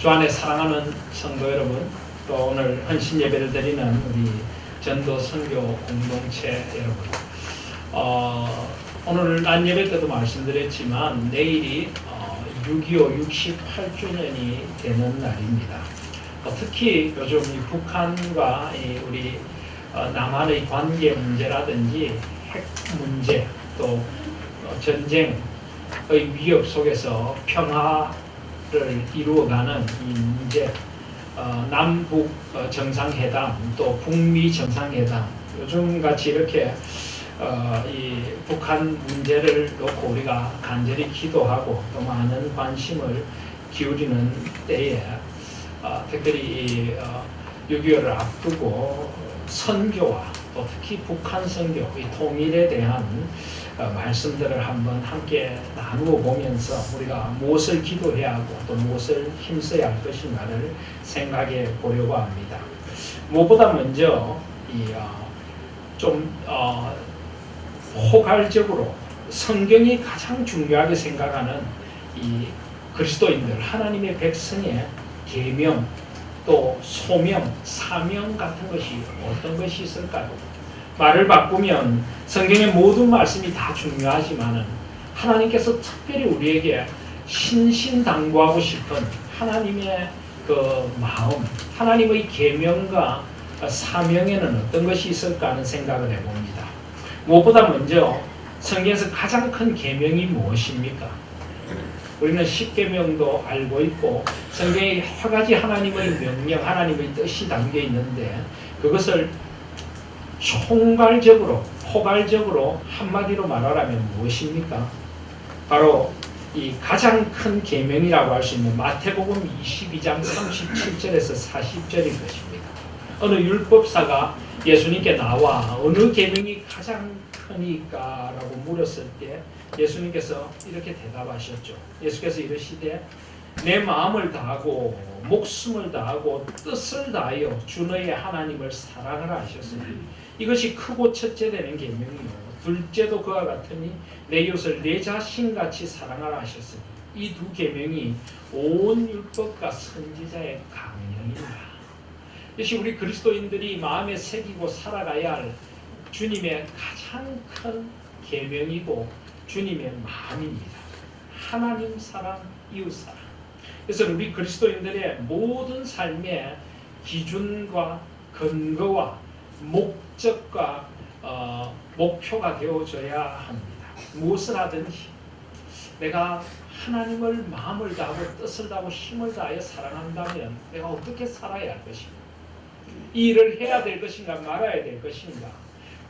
주 안에 사랑하는 성도 여러분, 또 오늘 헌신 예배를 드리는 우리 전도 선교 공동체 여러분, 오늘 난 예배 때도 말씀드렸지만 내일이 6.25 68주년이 되는 날입니다. 특히 요즘 이 북한과 우리 남한의 관계 문제라든지 핵 문제, 또 전쟁의 위협 속에서 평화를 이루어가는 이 문제, 남북 정상회담, 또 북미 정상회담, 요즘같이 이렇게 이 북한 문제를 놓고 우리가 간절히 기도하고 또 많은 관심을 기울이는 때에 특별히 6.25를 앞두고 선교와 또 특히 북한 선교, 이 통일에 대한 말씀들을 한번 함께 나누어 보면서 우리가 무엇을 기도해야 하고 또 무엇을 힘써야 할 것인가를 생각해 보려고 합니다. 무엇보다 먼저 좀 포괄적으로 성경이 가장 중요하게 생각하는 이 그리스도인들, 하나님의 백성의 계명, 또 소명, 사명 같은 것이 어떤 것이 있을까요? 말을 바꾸면 성경의 모든 말씀이 다 중요하지만은 하나님께서 특별히 우리에게 신신당부하고 싶은 하나님의 그 마음, 하나님의 계명과 사명에는 어떤 것이 있을까 하는 생각을 해봅니다. 무엇보다 먼저 성경에서 가장 큰 계명이 무엇입니까? 우리는 10계명도 알고 있고 성경에 여러 가지 하나님의 명령, 하나님의 뜻이 담겨 있는데 그것을 총괄적으로, 포괄적으로 한마디로 말하라면 무엇입니까? 바로 이 가장 큰 계명이라고 할 수 있는 마태복음 22장 37절에서 40절인 것입니다. 어느 율법사가 예수님께 나와 어느 계명이 가장 크니까? 라고 물었을 때 예수님께서 이렇게 대답하셨죠. 예수께서 이르시되 내 마음을 다하고 목숨을 다하고 뜻을 다하여 주 너의 하나님을 사랑하라 하셨으니 이것이 크고 첫째 되는 계명이요 둘째도 그와 같으니 내 이웃을 내 자신같이 사랑하라 하셨으니 이 두 계명이 온 율법과 선지자의 강령이다. 이것이 우리 그리스도인들이 마음에 새기고 살아가야 할 주님의 가장 큰 계명이고 주님의 마음입니다. 하나님 사랑, 이웃 사랑. 그래서 우리 그리스도인들의 모든 삶의 기준과 근거와 목적과 목표가 되어져야 합니다. 무엇을 하든지 내가 하나님을 마음을 다하고 뜻을 다하고 힘을 다하여 사랑한다면 내가 어떻게 살아야 할 것인가? 이 일을 해야 될 것인가 말아야 될 것인가?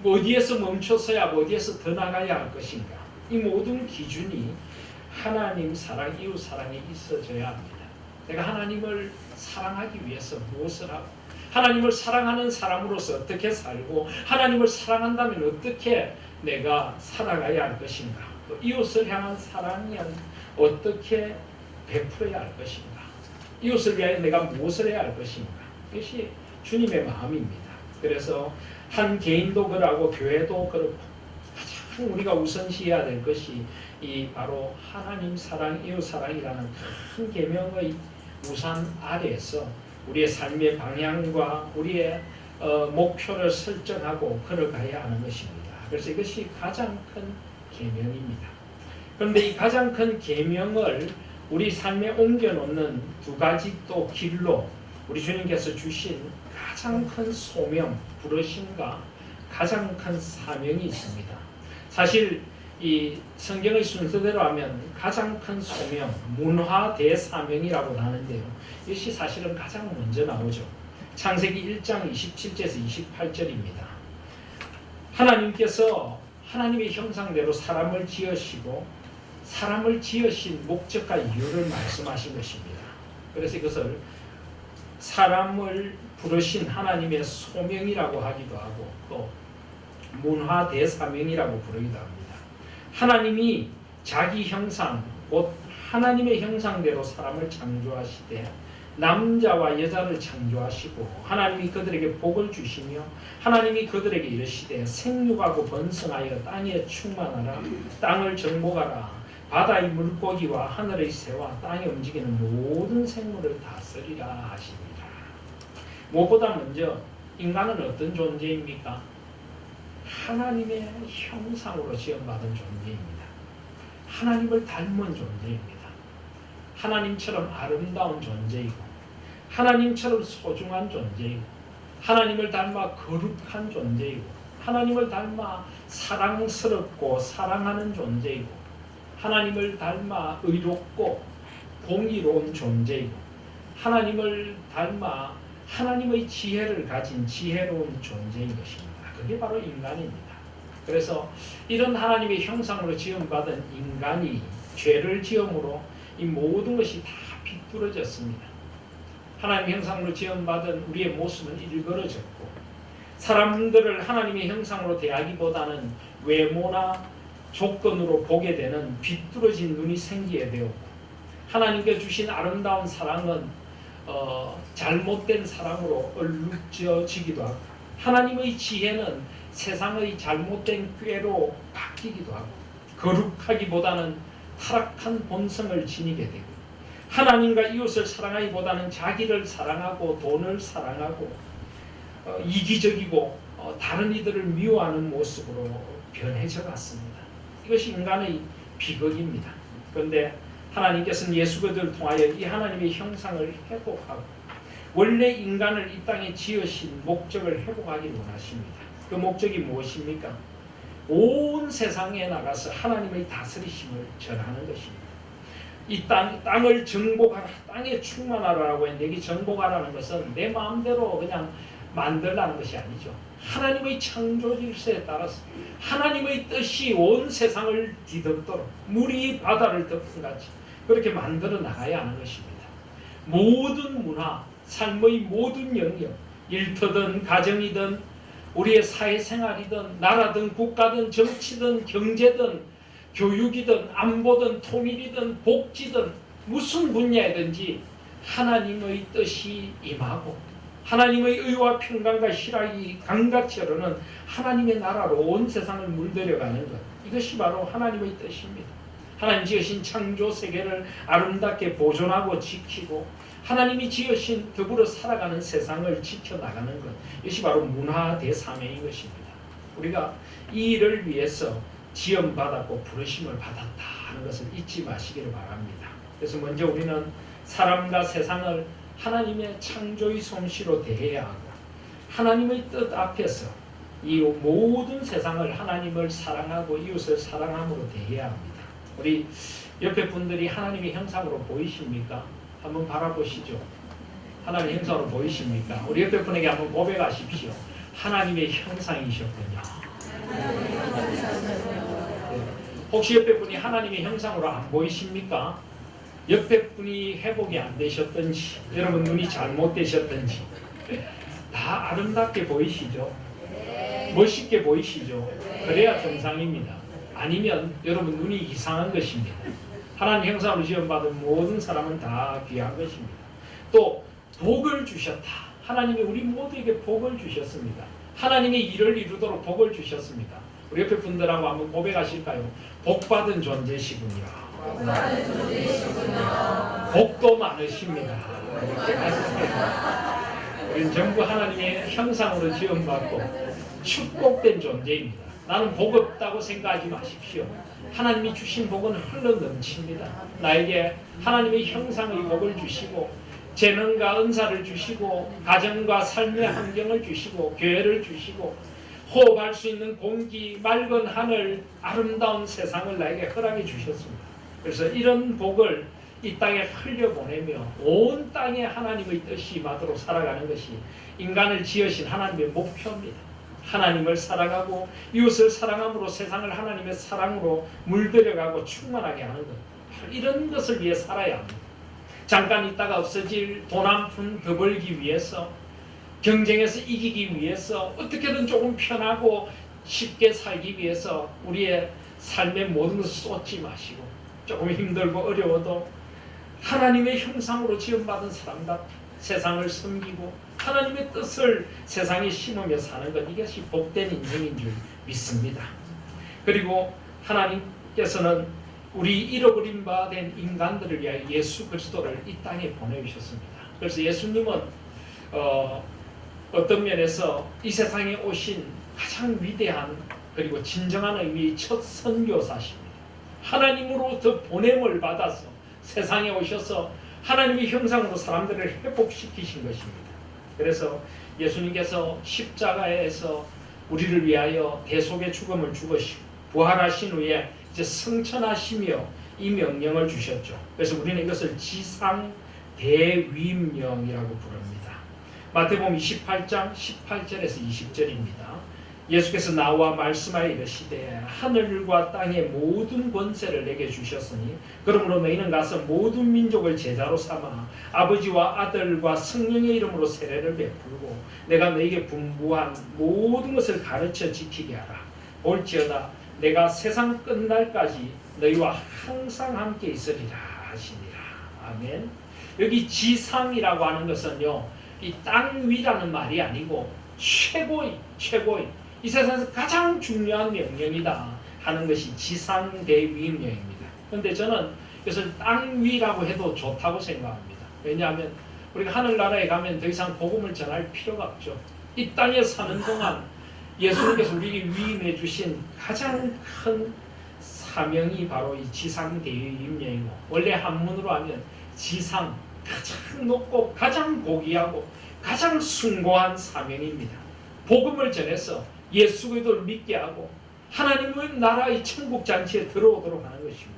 어디에서 멈춰서야 어디에서 더 나가야 할 것인가? 이 모든 기준이 하나님 사랑, 이웃 사랑이 있어져야 합니다. 내가 하나님을 사랑하기 위해서 무엇을 하고 하나님을 사랑하는 사람으로서 어떻게 살고 하나님을 사랑한다면 어떻게 내가 살아가야 할 것인가? 또 이웃을 향한 사랑은 어떻게 베풀어야 할 것인가? 이웃을 위하여 내가 무엇을 해야 할 것인가? 이것이 주님의 마음입니다. 그래서 한 개인도 그러고 교회도 그렇고 가장 우리가 우선시해야 될 것이 이 바로 하나님 사랑, 이웃 사랑이라는 큰 계명의 우산 아래에서 우리의 삶의 방향과 우리의 목표를 설정하고 걸어가야 하는 것입니다. 그래서 이것이 가장 큰 계명입니다. 그런데 이 가장 큰 계명을 우리 삶에 옮겨놓는 두 가지 또 길로 우리 주님께서 주신 가장 큰 소명, 부르심과 가장 큰 사명이 있습니다. 사실 이 성경의 순서대로 하면 가장 큰 소명, 문화 대사명이라고 하는데요. 이것이 사실은 가장 먼저 나오죠. 창세기 1장 27절에서 28절입니다. 하나님께서 하나님의 형상대로 사람을 지으시고 사람을 지으신 목적과 이유를 말씀하신 것입니다. 그래서 이것을 사람을 부르신 하나님의 소명이라고 하기도 하고 또 문화 대사명이라고 부르기도 합니다. 하나님이 자기 형상, 곧 하나님의 형상대로 사람을 창조하시되 남자와 여자를 창조하시고 하나님이 그들에게 복을 주시며 하나님이 그들에게 이르시되 생육하고 번성하여 땅에 충만하라 땅을 정복하라 바다의 물고기와 하늘의 새와 땅에 움직이는 모든 생물을 다스리라 하십니다. 무엇보다 먼저 인간은 어떤 존재입니까? 하나님의 형상으로 지음받은 존재입니다. 하나님을 닮은 존재입니다. 하나님처럼 아름다운 존재이고 하나님처럼 소중한 존재이고 하나님을 닮아 거룩한 존재이고 하나님을 닮아 사랑스럽고 사랑하는 존재이고 하나님을 닮아 의롭고 공의로운 존재이고 하나님을 닮아 하나님의 지혜를 가진 지혜로운 존재인 것입니다. 그게 바로 인간입니다. 그래서 이런 하나님의 형상으로 지음받은 인간이 죄를 지음으로 이 모든 것이 다 비뚤어졌습니다. 하나님의 형상으로 지음받은 우리의 모습은 일그러졌고 사람들을 하나님의 형상으로 대하기보다는 외모나 조건으로 보게 되는 비뚤어진 눈이 생기게 되었고 하나님께 주신 아름다운 사랑은 잘못된 사랑으로 얼룩져지기도 하고 하나님의 지혜는 세상의 잘못된 꾀로 바뀌기도 하고 거룩하기보다는 타락한 본성을 지니게 되고 하나님과 이웃을 사랑하기보다는 자기를 사랑하고 돈을 사랑하고 이기적이고 다른 이들을 미워하는 모습으로 변해져 갔습니다. 이것이 인간의 비극입니다. 그런데 하나님께서는 예수 그리스도를 통하여 이 하나님의 형상을 회복하고 원래 인간을 이 땅에 지으신 목적을 회복하기 원하십니다. 그 목적이 무엇입니까? 온 세상에 나가서 하나님의 다스리심을 전하는 것입니다. 이 땅을 정복하라, 땅에 충만하라고 했는데 이 정복하라는 것은 내 마음대로 그냥 만들라는 것이 아니죠. 하나님의 창조 질서에 따라서 하나님의 뜻이 온 세상을 뒤덮도록 물이 바다를 덮은 같이 그렇게 만들어 나가야 하는 것입니다. 모든 문화, 삶의 모든 영역, 일터든 가정이든 우리의 사회생활이든 나라든 국가든 정치든 경제든 교육이든 안보든 통일이든 복지든 무슨 분야이든지 하나님의 뜻이 임하고 하나님의 의와 평강과 희락이 강같이 흐르는 하나님의 나라로 온 세상을 물들여가는 것, 이것이 바로 하나님의 뜻입니다. 하나님 지으신 창조 세계를 아름답게 보존하고 지키고 하나님이 지으신 더불어 살아가는 세상을 지켜나가는 것, 이것이 바로 문화 대사명인 것입니다. 우리가 이 일을 위해서 지음받았고 부르심을 받았다 하는 것을 잊지 마시기를 바랍니다. 그래서 먼저 우리는 사람과 세상을 하나님의 창조의 솜씨로 대해야 하고 하나님의 뜻 앞에서 이 모든 세상을 하나님을 사랑하고 이웃을 사랑함으로 대해야 합니다. 우리 옆에 분들이 하나님의 형상으로 보이십니까? 한번 바라보시죠. 하나님의 형상으로 보이십니까? 우리 옆에 분에게 한번 고백하십시오. 하나님의 형상이셨군요. 혹시 옆에 분이 하나님의 형상으로 안 보이십니까? 옆에 분이 회복이 안 되셨든지 여러분 눈이 잘못되셨든지 다 아름답게 보이시죠? 멋있게 보이시죠? 그래야 정상입니다. 아니면 여러분 눈이 이상한 것입니다. 하나님 형상으로 지음받은 모든 사람은 다 귀한 것입니다. 또 복을 주셨다. 하나님이 우리 모두에게 복을 주셨습니다. 하나님의 일을 이루도록 복을 주셨습니다. 우리 옆에 분들하고 한번 고백하실까요? 복받은 존재시군요. 복도 많으십니다. 우리는 전부 하나님의 형상으로 지음받고 축복된 존재입니다. 나는 복 없다고 생각하지 마십시오. 하나님이 주신 복은 흘러 넘칩니다. 나에게 하나님의 형상의 복을 주시고 재능과 은사를 주시고 가정과 삶의 환경을 주시고 교회를 주시고 호흡할 수 있는 공기, 맑은 하늘, 아름다운 세상을 나에게 허락해 주셨습니다. 그래서 이런 복을 이 땅에 흘려보내며 온 땅에 하나님의 뜻이 임하도록 살아가는 것이 인간을 지으신 하나님의 목표입니다. 하나님을 사랑하고 이웃을 사랑함으로 세상을 하나님의 사랑으로 물들여가고 충만하게 하는 것, 이런 것을 위해 살아야 합니다. 잠깐 있다가 없어질 돈 한 푼 더 벌기 위해서, 경쟁에서 이기기 위해서, 어떻게든 조금 편하고 쉽게 살기 위해서 우리의 삶의 모든 것을 쏟지 마시고 조금 힘들고 어려워도 하나님의 형상으로 지음받은 사람답 세상을 섬기고 하나님의 뜻을 세상에 심으며 사는 것, 이것이 복된 인생인 줄 믿습니다. 그리고 하나님께서는 우리 잃어버린 바 된 인간들을 위하여 예수 그리스도를 이 땅에 보내주셨습니다. 그래서 예수님은 어떤 면에서 이 세상에 오신 가장 위대한 그리고 진정한 의미의 첫 선교사십니다. 하나님으로부터 보냄을 받아서 세상에 오셔서 하나님의 형상으로 사람들을 회복시키신 것입니다. 그래서 예수님께서 십자가에서 우리를 위하여 대속의 죽음을 죽으시고 부활하신 후에 이제 승천하시며 이 명령을 주셨죠. 그래서 우리는 이것을 지상대위임령이라고 부릅니다. 마태복음 28장 18절에서 20절입니다. 예수께서 나와 말씀하여 이르시되 하늘과 땅의 모든 권세를 내게 주셨으니 그러므로 너희는 가서 모든 민족을 제자로 삼아 아버지와 아들과 성령의 이름으로 세례를 베풀고 내가 너희에게 분부한 모든 것을 가르쳐 지키게 하라. 볼지어다 내가 세상 끝날까지 너희와 항상 함께 있으리라 하시니라. 아멘. 여기 지상이라고 하는 것은요, 이 땅 위라는 말이 아니고 최고의 이 세상에서 가장 중요한 명령이다 하는 것이 지상대위임령입니다. 그런데 저는 이것을 땅 위라고 해도 좋다고 생각합니다. 왜냐하면 우리가 하늘나라에 가면 더 이상 복음을 전할 필요가 없죠. 이 땅에 사는 동안 예수님께서 우리에게 위임해 주신 가장 큰 사명이 바로 이 지상대위임령이고, 원래 한문으로 하면 지상, 가장 높고 가장 고귀하고 가장 숭고한 사명입니다. 복음을 전해서 예수 그리스도를 믿게 하고 하나님의 나라의 천국 잔치에 들어오도록 하는 것입니다.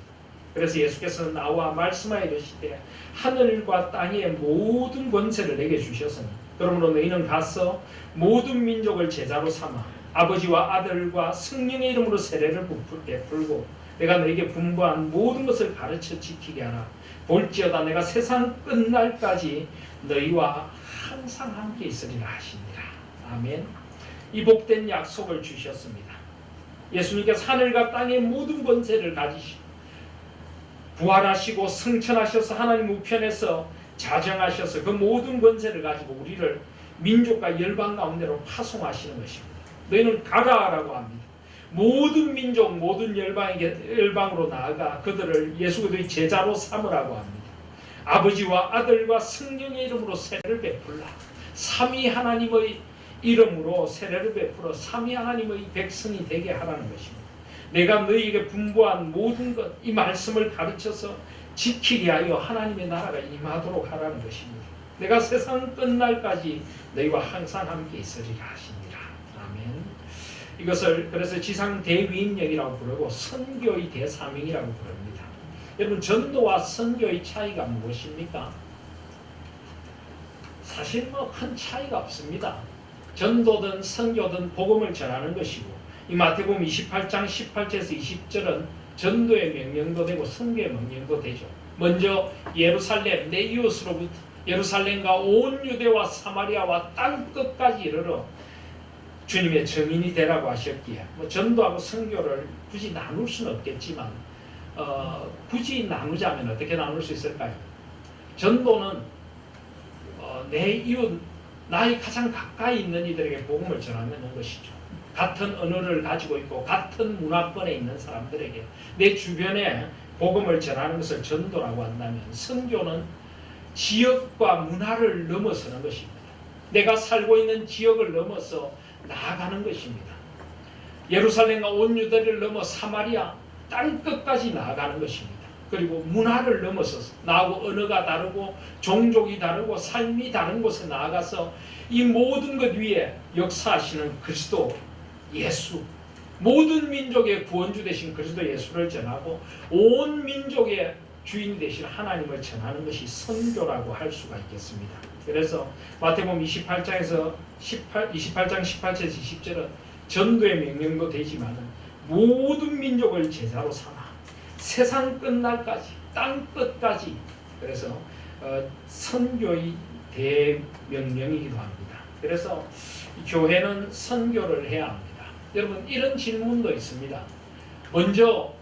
그래서 예수께서는 나와 말씀하여 이르시되 하늘과 땅의 모든 권세를 내게 주셨으니 그러므로 너희는 가서 모든 민족을 제자로 삼아 아버지와 아들과 성령의 이름으로 세례를 베풀고 내가 너희에게 분부한 모든 것을 가르쳐 지키게 하라. 볼지어다 내가 세상 끝날까지 너희와 항상 함께 있으리라 하시니라. 아멘. 이 복된 약속을 주셨습니다. 예수님께서 하늘과 땅의 모든 권세를 가지시고 부활하시고 승천하셔서 하나님 우편에서 자정하셔서 그 모든 권세를 가지고 우리를 민족과 열방 가운데로 파송하시는 것입니다. 너희는 가라라고 합니다. 모든 민족, 모든 열방으로 나아가 그들을 예수 그리스도의 제자로 삼으라고 합니다. 아버지와 아들과 성령의 이름으로 세례를 베풀라. 삼위 하나님의 이름으로 세례를 베풀어 삼위 하나님의 백성이 되게 하라는 것입니다. 내가 너희에게 분부한 모든 것, 이 말씀을 가르쳐서 지키게 하여 하나님의 나라가 임하도록 하라는 것입니다. 내가 세상 끝날까지 너희와 항상 함께 있으리라 하시니라. 아멘. 이것을 그래서 지상 대위임령이라고 부르고 선교의 대사명이라고 부릅니다. 여러분, 전도와 선교의 차이가 무엇입니까? 사실 뭐 큰 차이가 없습니다. 전도든 선교든 복음을 전하는 것이고, 이 마태복음 28장 18절에서 20절은 전도의 명령도 되고 선교의 명령도 되죠. 먼저 예루살렘, 내 이웃으로부터 예루살렘과 온 유대와 사마리아와 땅 끝까지 이르러 주님의 증인이 되라고 하셨기에 전도하고 선교를 굳이 나눌 수는 없겠지만 굳이 나누자면 어떻게 나눌 수 있을까요? 전도는 내 이웃, 나의 가장 가까이 있는 이들에게 복음을 전하는 것이죠. 같은 언어를 가지고 있고 같은 문화권에 있는 사람들에게 내 주변에 복음을 전하는 것을 전도라고 한다면, 선교는 지역과 문화를 넘어서는 것입니다. 내가 살고 있는 지역을 넘어서 나아가는 것입니다. 예루살렘과 온 유대를 넘어 사마리아 땅끝까지 나아가는 것입니다. 그리고 문화를 넘어서서 나하고 언어가 다르고 종족이 다르고 삶이 다른 곳에 나아가서 이 모든 것 위에 역사하시는 그리스도 예수, 모든 민족의 구원주 되신 그리스도 예수를 전하고 온 민족의 주인이 되신 하나님을 전하는 것이 선교라고 할 수가 있겠습니다. 그래서 마태복음 28장 18절에서 20절은 전도의 명령도 되지만 모든 민족을 제자로 삼아 세상 끝날까지, 땅 끝까지, 그래서 선교의 대명령이기도 합니다. 그래서 교회는 선교를 해야 합니다. 여러분, 이런 질문도 있습니다. 먼저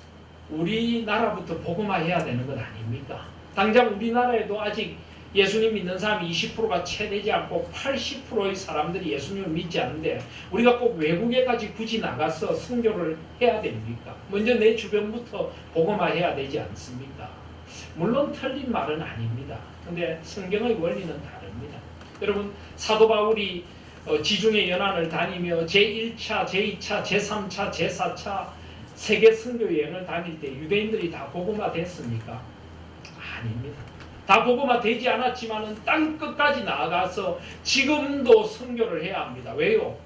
우리나라부터 복음화해야 되는 것 아닙니까? 당장 우리나라에도 아직 예수님 믿는 사람이 20%가 채 되지 않고 80%의 사람들이 예수님을 믿지 않는데 우리가 꼭 외국에까지 굳이 나가서 선교를 해야 됩니까? 먼저 내 주변부터 복음화해야 되지 않습니까? 물론 틀린 말은 아닙니다. 근데 성경의 원리는 다릅니다. 여러분, 사도 바울이 지중해 연안을 다니며 제1차, 제2차, 제3차, 제4차 세계 선교 여행을 다닐 때 유대인들이 다 복음화 됐습니까? 아닙니다. 다 복음화 되지 않았지만은 땅 끝까지 나아가서 지금도 선교를 해야 합니다. 왜요?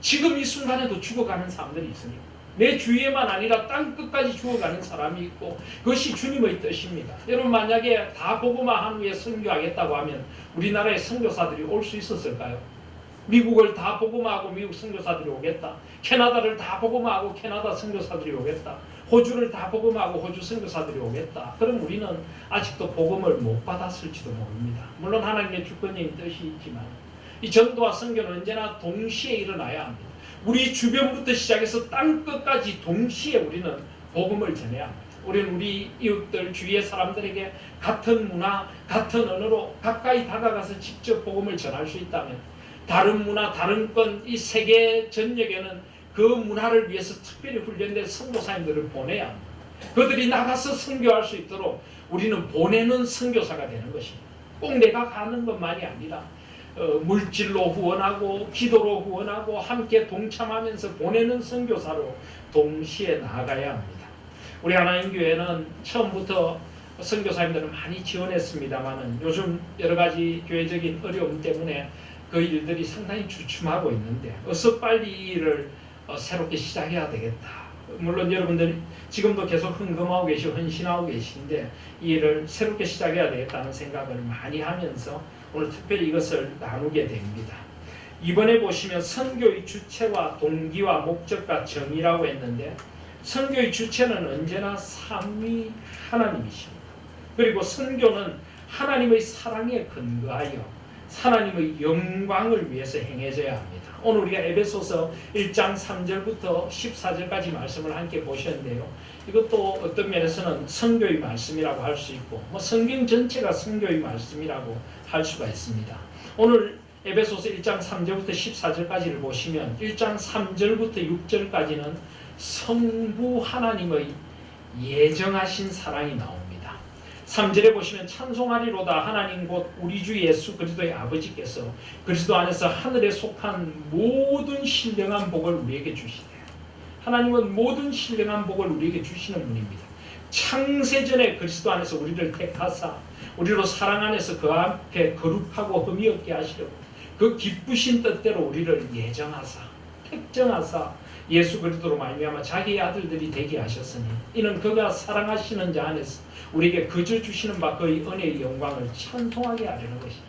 지금 이 순간에도 죽어가는 사람들이 있으니까. 내 주위에만 아니라 땅 끝까지 죽어가는 사람이 있고 그것이 주님의 뜻입니다. 여러분, 만약에 다 복음화한 후에 선교하겠다고 하면 우리나라에 선교사들이 올 수 있었을까요? 미국을 다 복음화하고 미국 선교사들이 오겠다. 캐나다를 다 복음화하고 캐나다 선교사들이 오겠다. 호주를 다 복음화하고 호주 선교사들이 오겠다. 그럼 우리는 아직도 복음을 못 받았을지도 모릅니다. 물론 하나님의 주권적인 뜻이 있지만 이 전도와 선교는 언제나 동시에 일어나야 합니다. 우리 주변부터 시작해서 땅 끝까지 동시에 우리는 복음을 전해야 합니다. 우리는 우리 이웃들, 주위의 사람들에게 같은 문화, 같은 언어로 가까이 다가가서 직접 복음을 전할 수 있다면 다른 문화, 다른 건 이 세계 전역에는 그 문화를 위해서 특별히 훈련된 선교사님들을 보내야 합니다. 그들이 나가서 선교할 수 있도록 우리는 보내는 선교사가 되는 것입니다. 꼭 내가 가는 것만이 아니라 물질로 후원하고 기도로 후원하고 함께 동참하면서 보내는 선교사로 동시에 나아가야 합니다. 우리 하나님 교회는 처음부터 선교사님들을 많이 지원했습니다만은 요즘 여러 가지 교회적인 어려움 때문에 그 일들이 상당히 주춤하고 있는데 어서 빨리 이 일을 새롭게 시작해야 되겠다. 물론 여러분들 지금도 계속 헌금하고 계시고 헌신하고 계신데 이 일을 새롭게 시작해야 되겠다는 생각을 많이 하면서 오늘 특별히 이것을 나누게 됩니다. 이번에 보시면 선교의 주체와 동기와 목적과 정의라고 했는데 선교의 주체는 언제나 삼위 하나님이십니다. 그리고 선교는 하나님의 사랑에 근거하여 하나님의 영광을 위해서 행해져야 합니다. 오늘 우리가 에베소서 1장 3절부터 14절까지 말씀을 함께 보셨는데요. 이것도 어떤 면에서는 선교의 말씀이라고 할 수 있고 성경 전체가 선교의 말씀이라고 할 수가 있습니다. 오늘 에베소서 1장 3절부터 14절까지를 보시면 1장 3절부터 6절까지는 성부 하나님의 예정하신 사랑이 나옵니다. 3절에 보시면 찬송하리로다 하나님 곧 우리 주 예수 그리스도의 아버지께서 그리스도 안에서 하늘에 속한 모든 신령한 복을 우리에게 주시네. 하나님은 모든 신령한 복을 우리에게 주시는 분입니다. 창세전에 그리스도 안에서 우리를 택하사 우리로 사랑 안에서 그 앞에 거룩하고 흠이 없게 하시려고 그 기쁘신 뜻대로 우리를 예정하사 택정하사 예수 그리스도로 말미암아 자기의 아들들이 되게 하셨으니 이는 그가 사랑하시는 자 안에서 우리에게 그저 주시는 바 그의 은혜의 영광을 찬송하게 하려는 것이라.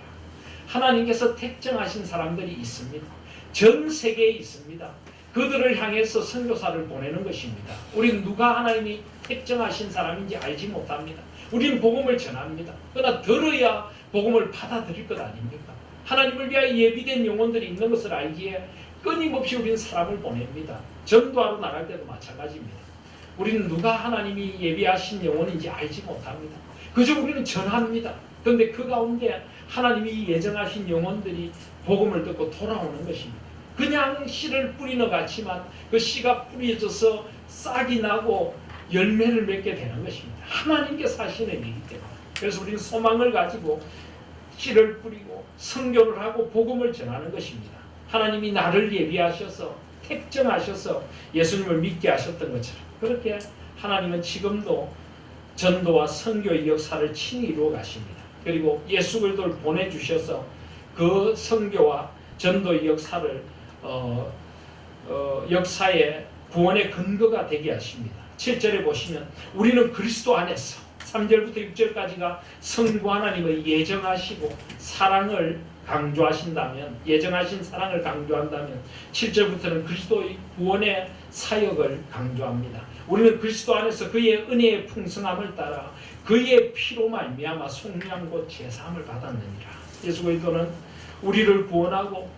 하나님께서 택정하신 사람들이 있습니다. 전 세계에 있습니다. 그들을 향해서 선교사를 보내는 것입니다. 우리는 누가 하나님이 택정하신 사람인지 알지 못합니다. 우리는 복음을 전합니다. 그러나 들어야 복음을 받아들일 것 아닙니까? 하나님을 위하여 예비된 영혼들이 있는 것을 알기에 끊임없이 우리는 사람을 보냅니다. 전도하러 나갈 때도 마찬가지입니다. 우리는 누가 하나님이 예비하신 영혼인지 알지 못합니다. 그저 우리는 전합니다. 그런데 그 가운데 하나님이 예정하신 영혼들이 복음을 듣고 돌아오는 것입니다. 그냥 씨를 뿌리는 같지만 그 씨가 뿌려져서 싹이 나고 열매를 맺게 되는 것입니다. 하나님께서 하시는 일이기 때문에. 그래서 우리는 소망을 가지고 씨를 뿌리고 선교를 하고 복음을 전하는 것입니다. 하나님이 나를 예비하셔서 택정하셔서 예수님을 믿게 하셨던 것처럼 그렇게 하나님은 지금도 전도와 선교의 역사를 친히 이루어 가십니다. 그리고 예수 그리스도를 보내주셔서 그 선교와 전도의 역사를 역사의 구원의 근거가 되게 하십니다. 7절에 보시면 우리는 그리스도 안에서 3절부터 6절까지가 성부 하나님의 예정하시고 사랑을 강조하신다면 예정하신 사랑을 강조한다면 7절부터는 그리스도의 구원의 사역을 강조합니다. 우리는 그리스도 안에서 그의 은혜의 풍성함을 따라 그의 피로 말미암아 속량 곧 제사함을 받았느니라. 예수 그리스도는 우리를 구원하고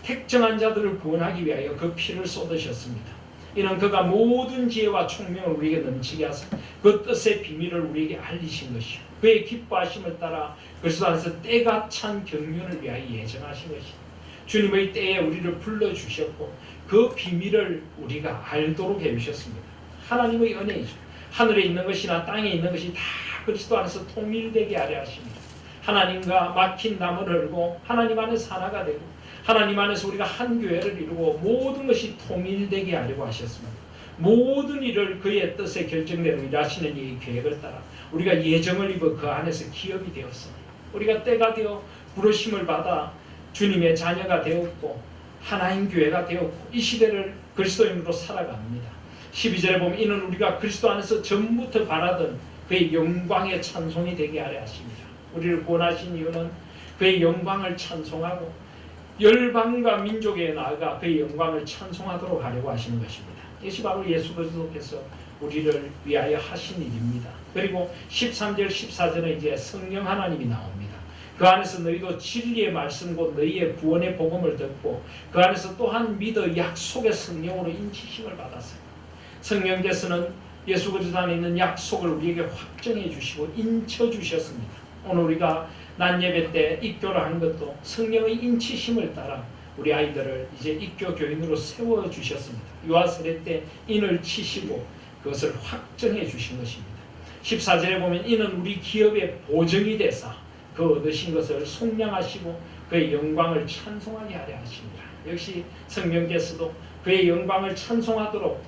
택정한 자들을 구원하기 위하여 그 피를 쏟으셨습니다. 이는 그가 모든 지혜와 총명을 우리에게 넘치게 하사 그 뜻의 비밀을 우리에게 알리신 것이요 그의 기뻐하심을 따라 그리스도 안에서 때가 찬 경륜을 위하여 예정하신 것이요 주님의 때에 우리를 불러주셨고 그 비밀을 우리가 알도록 해주셨습니다. 하나님의 은혜이죠. 하늘에 있는 것이나 땅에 있는 것이 다 그리스도 안에서 통일되게 하려 하십니다. 하나님과 막힌 담을 흘고 하나님 안에서 하나가 되고 하나님 안에서 우리가 한 교회를 이루고 모든 것이 통일되게 하려고 하셨습니다. 모든 일을 그의 뜻에 결정대로 일하시는 이 계획을 따라 우리가 예정을 입어 그 안에서 기업이 되었습니다. 우리가 때가 되어 부르심을 받아 주님의 자녀가 되었고 하나님 교회가 되었고 이 시대를 그리스도인으로 살아갑니다. 12절에 보면 이는 우리가 그리스도 안에서 전부터 바라던 그의 영광의 찬송이 되게 하려 하십니다. 우리를 구원하신 이유는 그의 영광을 찬송하고 열방과 민족에 나아가 그의 영광을 찬송하도록 하려고 하시는 것입니다. 이것이 바로 예수 그리스도께서 우리를 위하여 하신 일입니다. 그리고 13절 14절에 이제 성령 하나님이 나옵니다. 그 안에서 너희도 진리의 말씀 곧 너희의 구원의 복음을 듣고 그 안에서 또한 믿어 약속의 성령으로 인치심을 받았어요. 성령께서는 예수 그리스도 안에 있는 약속을 우리에게 확정해 주시고 인쳐 주셨습니다. 오늘 우리가 난 예배 때 입교를 한 것도 성령의 인치심을 따라 우리 아이들을 이제 입교 교인으로 세워 주셨습니다. 유아 세례 때 인을 치시고 그것을 확정해 주신 것입니다. 14절에 보면 이는 우리 기업의 보증이 되사 그 얻으신 것을 속량하시고 그의 영광을 찬송하게 하려 하십니다. 역시 성령께서도 그의 영광을 찬송하도록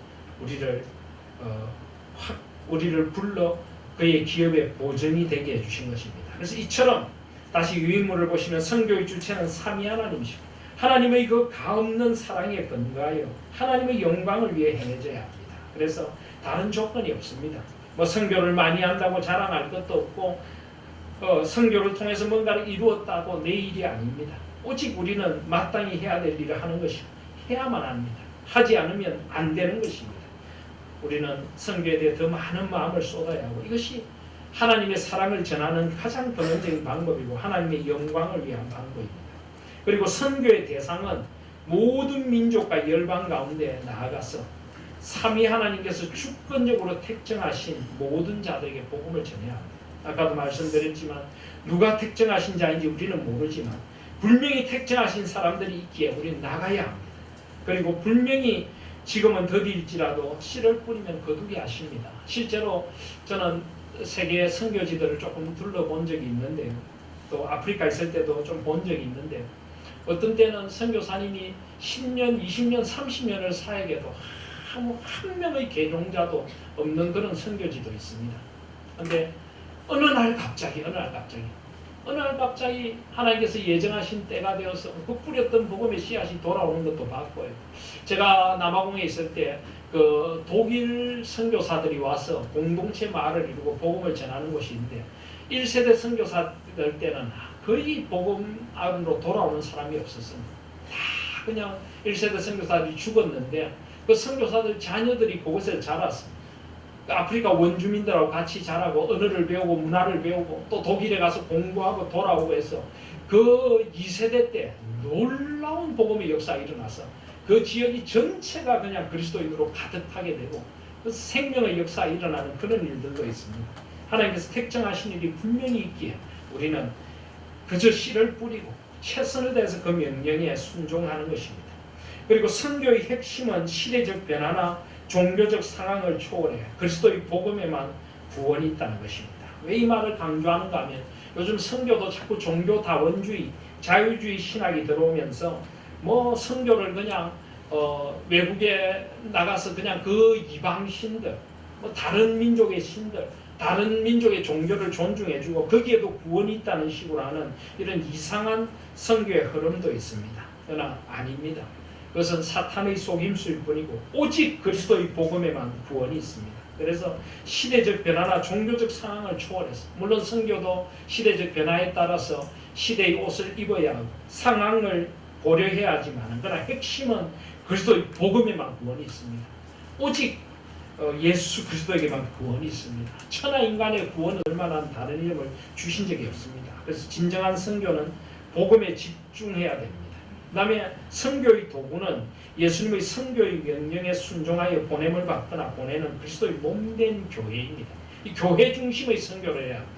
우리를 불러 그의 기업의 보증이 되게 해주신 것입니다. 그래서 이처럼 다시 유인물을 보시면 성교의 주체는 삼위 하나님이시고 하나님의 그 가없는 사랑에 근거하여 하나님의 영광을 위해 행해져야 합니다. 그래서 다른 조건이 없습니다. 뭐 성교를 많이 한다고 자랑할 것도 없고 성교를 통해서 뭔가를 이루었다고 내 일이 아닙니다. 오직 우리는 마땅히 해야 될 일을 하는 것이고 해야만 합니다. 하지 않으면 안 되는 것입니다. 우리는 성교에 대해 더 많은 마음을 쏟아야 하고 이것이 하나님의 사랑을 전하는 가장 근원적인 방법이고 하나님의 영광을 위한 방법입니다. 그리고 선교의 대상은 모든 민족과 열방 가운데 나아가서 삼위 하나님께서 주권적으로 택정하신 모든 자들에게 복음을 전해야 합니다. 아까도 말씀드렸지만 누가 택정하신 자인지 우리는 모르지만 분명히 택정하신 사람들이 있기에 우리는 나가야 합니다. 그리고 분명히 지금은 더딜지라도 씨를 뿌리면 거두게 하십니다. 실제로 저는 세계 선교지들을 조금 둘러본 적이 있는데요. 또 아프리카 있을 때도 좀 본 적이 있는데 어떤 때는 선교사님이 10년, 20년, 30년을 사역해도 한 명의 개종자도 없는 그런 선교지도 있습니다. 그런데 어느 날 갑자기 하나님께서 예정하신 때가 되어서 그 뿌렸던 복음의 씨앗이 돌아오는 것도 봤고요. 제가 남아공에 있을 때 그 독일 선교사들이 와서 공동체 마을을 이루고 복음을 전하는 곳인데 1세대 선교사들 때는 거의 복음 안으로 돌아오는 사람이 없었습니다. 다 그냥 1세대 선교사들이 죽었는데 그 선교사들 자녀들이 그곳에 자랐습니다. 아프리카 원주민들하고 같이 자라고 언어를 배우고 문화를 배우고 또 독일에 가서 공부하고 돌아오고 해서 그 2세대 때 놀라운 복음의 역사가 일어나서 그 지역이 전체가 그냥 그리스도인으로 가득하게 되고 그 생명의 역사가 일어나는 그런 일들도 있습니다. 하나님께서 택정하신 일이 분명히 있기에 우리는 그저 씨를 뿌리고 최선을 다해서 그 명령에 순종하는 것입니다. 그리고 선교의 핵심은 시대적 변화나 종교적 상황을 초월해 그리스도의 복음에만 구원이 있다는 것입니다. 왜 이 말을 강조하는가 하면 요즘 선교도 자꾸 종교다원주의, 자유주의 신학이 들어오면서 뭐 선교를 그냥 외국에 나가서 그냥 그 이방 신들, 뭐 다른 민족의 신들, 다른 민족의 종교를 존중해주고 거기에도 구원이 있다는 식으로 하는 이런 이상한 선교의 흐름도 있습니다. 그러나 아닙니다. 그것은 사탄의 속임수일 뿐이고 오직 그리스도의 복음에만 구원이 있습니다. 그래서 시대적 변화나 종교적 상황을 초월해서 물론 선교도 시대적 변화에 따라서 시대의 옷을 입어야 하고 상황을 고려해야 하지만 그러나 핵심은 그리스도의 복음에만 구원이 있습니다. 오직 예수 그리스도에게만 구원이 있습니다. 천하 인간의 구원은 얼마나 다른 이름을 주신 적이 없습니다. 그래서 진정한 선교는 복음에 집중해야 됩니다. 그다음에 선교의 도구는 예수님의 선교의 명령에 순종하여 보냄을 받거나 보내는 그리스도의 몸된 교회입니다. 이 교회 중심의 선교를 해야 합니다.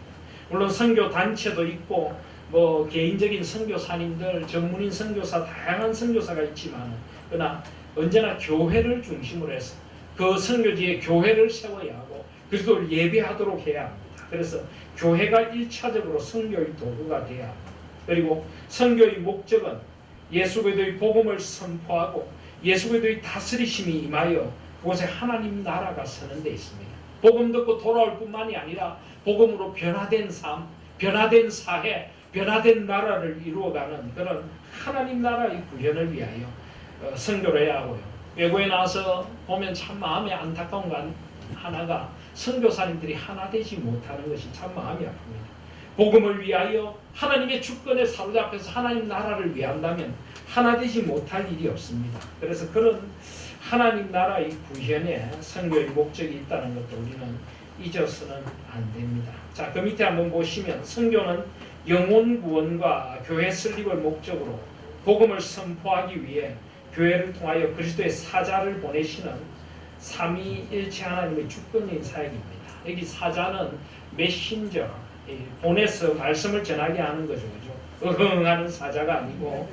물론 선교 단체도 있고 뭐 개인적인 선교사님들, 전문인 선교사, 다양한 선교사가 있지만 그러나 언제나 교회를 중심으로 해서 그 선교지에 교회를 세워야 하고 그리스도를 예배하도록 해야 합니다. 그래서 교회가 1차적으로 선교의 도구가 되어야 합니다. 그리고 선교의 목적은 예수 그리스도의 복음을 선포하고 예수 그리스도의 다스리심이 임하여 그곳에 하나님 나라가 서는 데 있습니다. 복음 듣고 돌아올 뿐만이 아니라 복음으로 변화된 삶, 변화된 사회, 변화된 나라를 이루어가는 그런 하나님 나라의 구현을 위하여 선교를 해야 하고요. 외국에 나와서 보면 참 마음이 안타까운 건 하나가 선교사님들이 하나 되지 못하는 것이 참 마음이 아픕니다. 복음을 위하여 하나님의 주권에 사로잡혀서 하나님 나라를 위한다면 하나 되지 못할 일이 없습니다. 그래서 그런 하나님 나라의 구현에 선교의 목적이 있다는 것도 우리는 잊어서는 안 됩니다. 자, 그 밑에 한번 보시면 선교는 영혼 구원과 교회 설립을 목적으로 복음을 선포하기 위해 교회를 통하여 그리스도의 사자를 보내시는 삼위일체 하나님의 주권적인 사역입니다. 여기 사자는 메신저, 보내서 말씀을 전하게 하는 거죠. 그죠? 응하는 사자가 아니고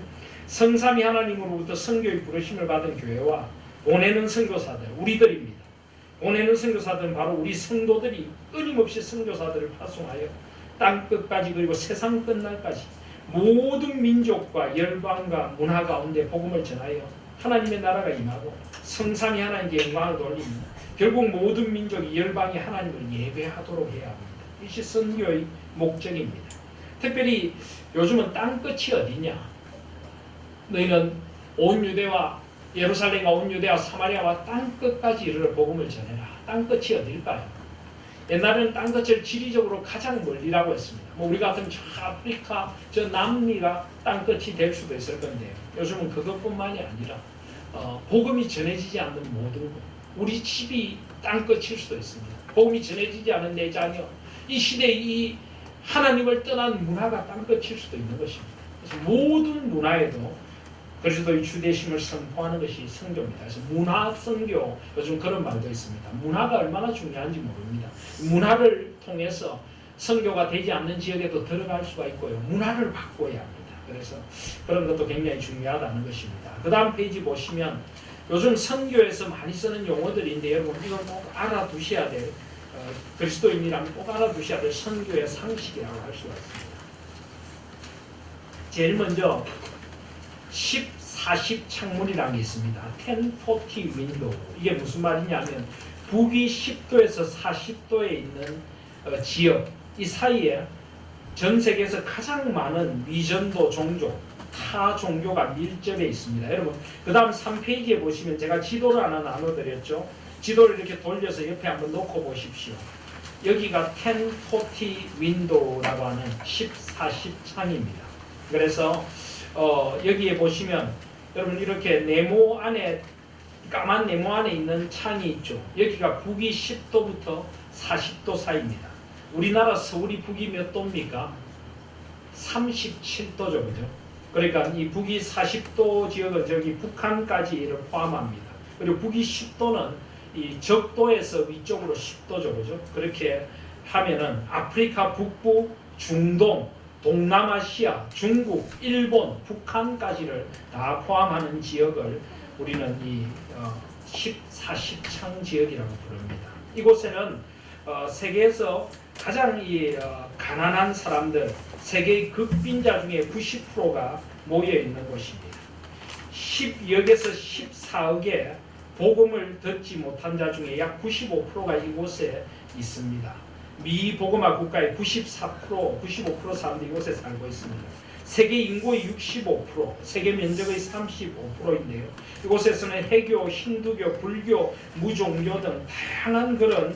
성삼위 하나님으로부터 선교의 부르심을 받은 교회와 보내는 선교사들, 우리들입니다. 보내는 선교사들은 바로 우리 성도들이 끊임없이 선교사들을 파송하여 땅끝까지 그리고 세상 끝날까지 모든 민족과 열방과 문화 가운데 복음을 전하여 하나님의 나라가 임하고 성삼위 하나님께 영광을 돌리며 결국 모든 민족이 열방이 하나님을 예배하도록 해야 합니다. 이것이 선교의 목적입니다. 특별히 요즘은 땅끝이 어디냐? 너희는 온 유대와 예루살렘과 온 유대와 사마리아와 땅끝까지 이르러 복음을 전해라. 땅끝이 어딜까요? 옛날에는 땅끝을 지리적으로 가장 멀리라고 했습니다. 뭐 우리 같은 저 아프리카, 저 남미가 땅끝이 될 수도 있을 건데요. 요즘은 그것뿐만이 아니라 복음이 전해지지 않는 모든 것, 우리 집이 땅끝일 수도 있습니다. 복음이 전해지지 않은 내 자녀, 이 시대에 이 하나님을 떠난 문화가 땅끝일 수도 있는 것입니다. 그래서 모든 문화에도 그리스도의 주되심을 선포하는 것이 선교입니다. 그래서 문화 선교, 요즘 그런 말도 있습니다. 문화가 얼마나 중요한지 모릅니다. 문화를 통해서 선교가 되지 않는 지역에도 들어갈 수가 있고요. 문화를 바꿔야 합니다. 그래서 그런 것도 굉장히 중요하다는 것입니다. 그 다음 페이지 보시면 요즘 선교에서 많이 쓰는 용어들인데 여러분 이건 꼭 알아두셔야 될 그리스도인이라면 꼭 알아두셔야 될 선교의 상식이라고 할 수가 있습니다. 제일 먼저 10-40 창문이라는 게 있습니다. 10-40 윈도우. 이게 무슨 말이냐면 북위 10도에서 40도에 있는 지역, 이 사이에 전 세계에서 가장 많은 미전도 종족, 타 종교가 밀접해 있습니다. 여러분 그 다음 3페이지에 보시면 제가 지도를 하나 나눠드렸죠. 지도를 이렇게 돌려서 옆에 한번 놓고 보십시오. 여기가 10-40 윈도우라고 하는 10-40 창입니다. 그래서 여기에 보시면 여러분 이렇게 네모 안에 까만 네모 안에 있는 창이 있죠. 여기가 북위 10도부터 40도 사이입니다. 우리나라 서울이 북위 몇 도입니까? 37도죠. 그죠? 그러니까 이 북위 40도 지역은 저기 북한까지를 포함합니다. 그리고 북위 10도는 이 적도에서 위쪽으로 10도죠. 그죠? 그렇게 하면은 아프리카 북부, 중동, 동남아시아, 중국, 일본, 북한까지를 다 포함하는 지역을 우리는 이 10-40창 지역이라고 부릅니다. 이곳에는 세계에서 가장 가난한 사람들, 세계의 극빈자 중에 90%가 모여 있는 곳입니다. 10억에서 14억의 복음을 듣지 못한 자 중에 약 95%가 이곳에 있습니다. 미복음화 국가의 95% 사람들이 이곳에 살고 있습니다. 세계 인구의 65%, 세계 면적의 35%인데요. 이곳에서는 해교, 힌두교, 불교, 무종교 등 다양한 그런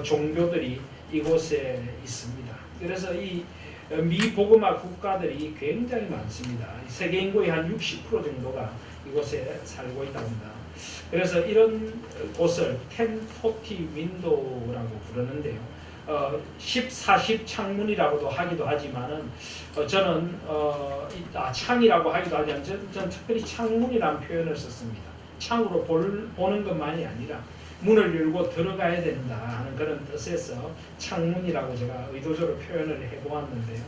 종교들이 이곳에 있습니다. 그래서 이 미복음화 국가들이 굉장히 많습니다. 세계 인구의 한 60% 정도가 이곳에 살고 있다고 합니다. 그래서 이런 곳을 10-40 윈도우라고 부르는데요. 1040 창문이라고도 하기도 하지만은 저는 창이라고 하기도 하지만 저는 특별히 창문이라는 표현을 썼습니다. 창으로 보는 것만이 아니라 문을 열고 들어가야 된다 하는 그런 뜻에서 창문이라고 제가 의도적으로 표현을 해보았는데요.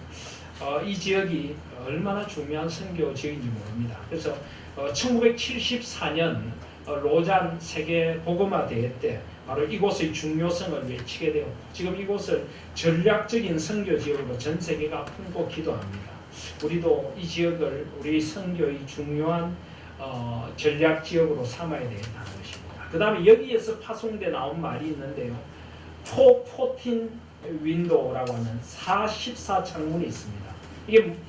이 지역이 얼마나 중요한 선교 지역인지 모릅니다. 그래서 1974년 로잔 세계 복음화 대회 때 바로 이곳의 중요성을 외치게 되었고 지금 이곳을 전략적인 선교 지역으로 전 세계가 품고 기도합니다. 우리도 이 지역을 우리 선교의 중요한 전략 지역으로 삼아야 되겠다는 것입니다. 그 다음에 여기에서 파송돼 나온 말이 있는데요. 414 윈도우라고 하는 44 창문이 있습니다.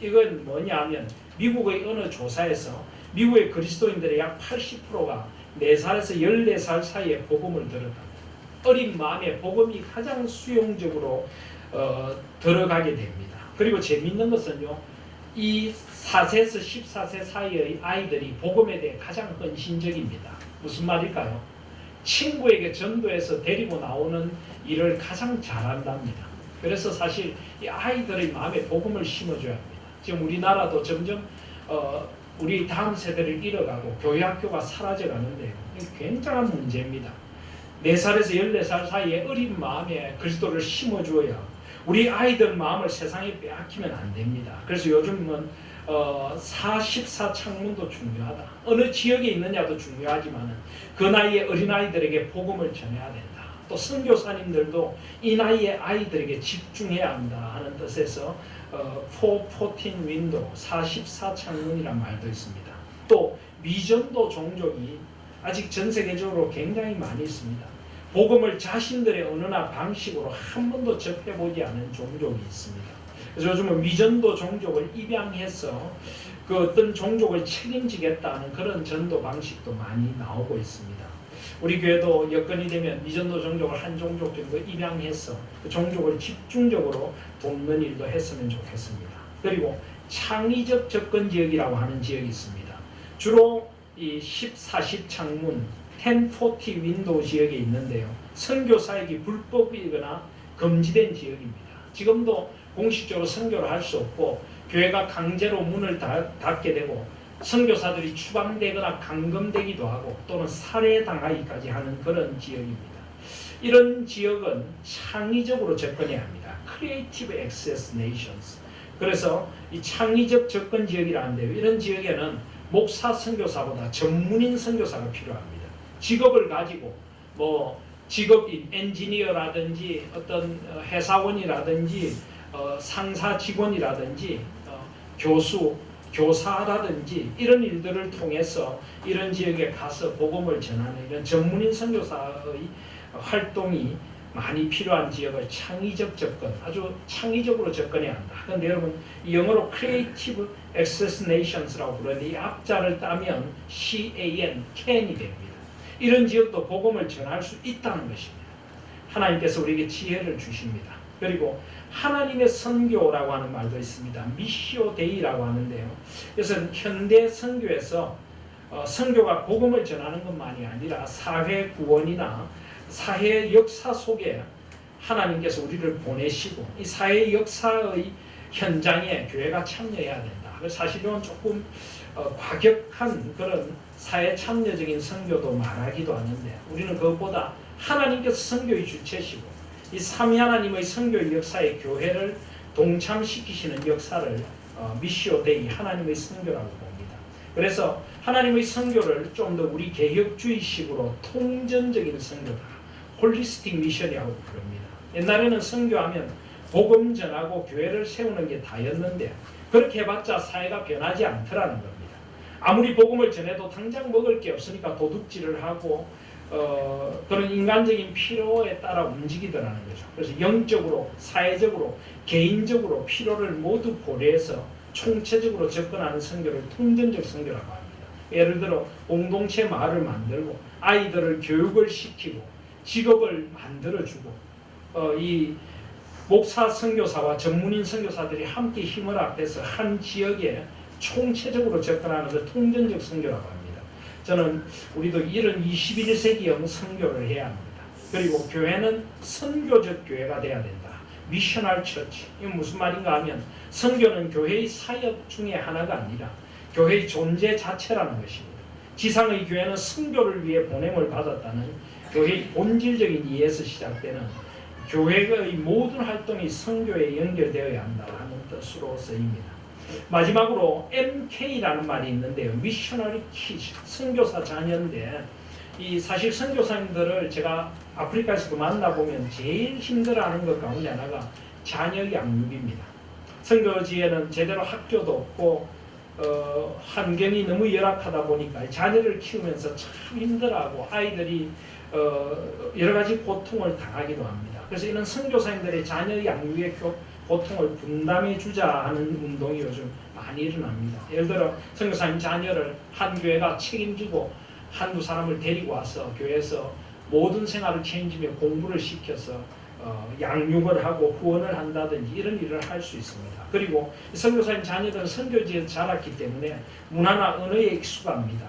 이건 뭐냐 하면 미국의 어느 조사에서 미국의 그리스도인들의 약 80%가 4살에서 14살 사이에 복음을 들었다. 어린 마음에 복음이 가장 수용적으로 들어가게 됩니다. 그리고 재미있는 것은요. 이 4세에서 14세 사이의 아이들이 복음에 대해 가장 헌신적입니다. 무슨 말일까요? 친구에게 전도해서 데리고 나오는 일을 가장 잘한답니다. 그래서 사실 이 아이들의 마음에 복음을 심어줘야 합니다. 지금 우리나라도 점점 우리 다음 세대를 잃어가고 교회 학교가 사라져가는데요. 이게 굉장한 문제입니다. 4살에서 14살 사이에 어린 마음에 그리스도를 심어주어야 우리 아이들 마음을 세상에 빼앗기면 안 됩니다. 그래서 요즘은 44 창문도 중요하다. 어느 지역에 있느냐도 중요하지만 그 나이에 어린아이들에게 복음을 전해야 된다. 또 선교사님들도 이 나이에 아이들에게 집중해야 한다 하는 뜻에서 414 윈도우 44 창문이란 말도 있습니다. 또 미전도 종족이 아직 전 세계적으로 굉장히 많이 있습니다. 복음을 자신들의 언어나 방식으로 한 번도 접해보지 않은 종족이 있습니다. 그래서 요즘은 미전도 종족을 입양해서 그 어떤 종족을 책임지겠다는 그런 전도 방식도 많이 나오고 있습니다. 우리 교회도 여건이 되면 미전도 종족을 한 종족 정도 입양해서 그 종족을 집중적으로 돕는 일도 했으면 좋겠습니다. 그리고 창의적 접근 지역이라고 하는 지역이 있습니다. 주로 이 1040 창문 1040 윈도우 지역에 있는데요. 선교사역이 불법이거나 금지된 지역입니다. 지금도 공식적으로 선교를 할 수 없고 교회가 강제로 문을 닫게 되고 선교사들이 추방되거나 감금되기도 하고 또는 살해당하기까지 하는 그런 지역입니다. 이런 지역은 창의적으로 접근해야 합니다. Creative Access Nations. 그래서 이 창의적 접근 지역이라는데요. 이런 지역에는 목사 선교사보다 전문인 선교사가 필요합니다. 직업을 가지고 직업인 엔지니어라든지 어떤 회사원이라든지 상사 직원이라든지 교수, 교사라든지 이런 일들을 통해서 이런 지역에 가서 복음을 전하는 이런 전문인 선교사의 활동이 많이 필요한 지역을 창의적 접근, 아주 창의적으로 접근해야 한다. 그런데 여러분 영어로 Creative Access Nations라고 부르는데 이 앞자를 따면 CAN이 됩니다. 이런 지역도 복음을 전할 수 있다는 것입니다. 하나님께서 우리에게 지혜를 주십니다. 그리고 하나님의 선교라고 하는 말도 있습니다. 미시오 데이라고 하는데요. 그래서 현대 선교에서 선교가 복음을 전하는 것만이 아니라 사회 구원이나 사회 역사 속에 하나님께서 우리를 보내시고 이 사회 역사의 현장에 교회가 참여해야 된다. 사실은 조금 과격한 그런 사회 참여적인 선교도 말하기도 하는데 우리는 그것보다 하나님께서 선교의 주체시고 이 삼위 하나님의 선교의 역사에 교회를 동참시키시는 역사를 미시오 데이 하나님의 선교라고 봅니다. 그래서 하나님의 선교를 좀 더 우리 개혁주의식으로 통전적인 선교다. 홀리스틱 미션이라고 부릅니다. 옛날에는 선교하면 복음 전하고 교회를 세우는 게 다였는데 그렇게 해봤자 사회가 변하지 않더라는 겁니다. 아무리 복음을 전해도 당장 먹을 게 없으니까 도둑질을 하고 그런 인간적인 필요에 따라 움직이더라는 거죠. 그래서 영적으로, 사회적으로, 개인적으로 필요를 모두 고려해서 총체적으로 접근하는 선교를 통전적 선교라고 합니다. 예를 들어 공동체 마을을 만들고 아이들을 교육을 시키고 직업을 만들어주고 이 목사 선교사와 전문인 선교사들이 함께 힘을 합해서 한 지역에 총체적으로 접근하는 그 통전적 선교라고 합니다. 저는 우리도 이런 21세기형 선교를 해야 합니다. 그리고 교회는 선교적 교회가 돼야 된다. 미셔널 처치. 이건 무슨 말인가 하면 선교는 교회의 사역 중에 하나가 아니라 교회의 존재 자체라는 것입니다. 지상의 교회는 선교를 위해 보냄을 받았다는 교회의 본질적인 이해에서 시작되는 교회의 모든 활동이 선교에 연결되어야 한다는 뜻으로 쓰입니다. 마지막으로 MK라는 말이 있는데요. 미셔너리 키즈, 선교사 자녀인데 이 사실 선교사님들을 제가 아프리카에서도 만나보면 제일 힘들어하는 것 가운데 하나가 자녀 양육입니다. 선교지에는 제대로 학교도 없고 환경이 너무 열악하다 보니까 자녀를 키우면서 참 힘들어하고 아이들이 여러 가지 고통을 당하기도 합니다. 그래서 이런 선교사님들의 자녀 양육의 고통을 분담해 주자 하는 운동이 요즘 많이 일어납니다. 예를 들어 선교사님 자녀를 한 교회가 책임지고 한두 사람을 데리고 와서 교회에서 모든 생활을 책임지며 공부를 시켜서 양육을 하고 후원을 한다든지 이런 일을 할 수 있습니다. 그리고 선교사님 자녀들은 선교지에서 자랐기 때문에 문화나 언어에 익숙합니다.